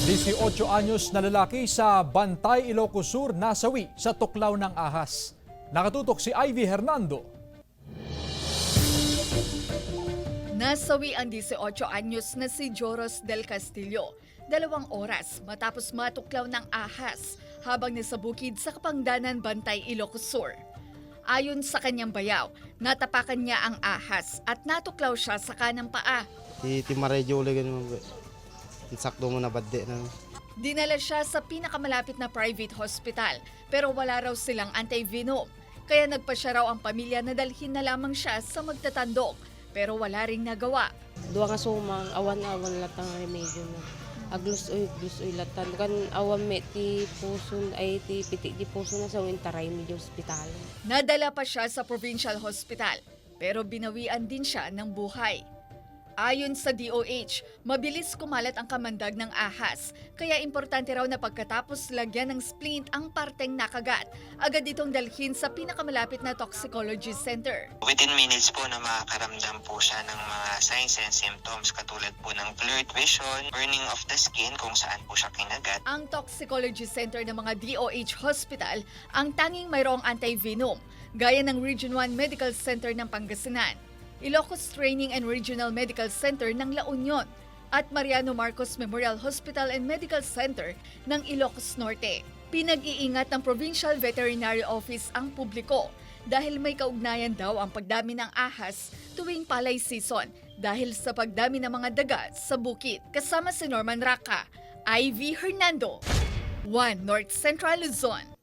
18 anyos na lalaki sa Bantay, Ilocos Sur nasawi sa tuklaw ng ahas. Nakatutok si Ivy Hernando. Nasawi ang 18 anyos na si Joros del Castillo 2 oras matapos matuklaw ng ahas habang nasa bukid sa Kapangdanan, Bantay, Ilocos Sur. Ayon sa kanyang bayaw, natapakan niya ang ahas at natuklaw siya sa kanang paa. Ti Marejo ulit ganun. Sakto mo na badde na. Dinala siya sa pinakamalapit na private hospital pero wala raw silang anti-venom. Kaya nagpasya raw ang pamilya na dalhin na lamang siya sa magtatandog pero wala ring nagawa. Duwa nga sumang, awan-awan latang remedyo na. Aglusoy latan. Kan awan me ti puson ay ti pitik di puso na sa wintaray medyo ospital. Nadala pa siya sa provincial hospital pero binawian din siya ng buhay. Ayon sa DOH, mabilis kumalat ang kamandag ng ahas, kaya importante raw na pagkatapos lagyan ng splint ang parteng nakagat, agad itong dalhin sa pinakamalapit na toxicology center. Within minutes po na makakaramdam po siya ng mga signs and symptoms katulad po ng blurred vision, burning of the skin kung saan po siya kinagat. Ang toxicology center ng mga DOH hospital ang tanging mayroong anti-venom, gaya ng Region 1 Medical Center ng Pangasinan, Ilocos Training and Regional Medical Center ng La Union at Mariano Marcos Memorial Hospital and Medical Center ng Ilocos Norte. Pinag-iingat ng Provincial Veterinary Office ang publiko dahil may kaugnayan daw ang pagdami ng ahas tuwing palay season dahil sa pagdami ng mga daga sa bukid. Kasama si Norman Raca, Ivy Hernando, 1 North Central Luzon.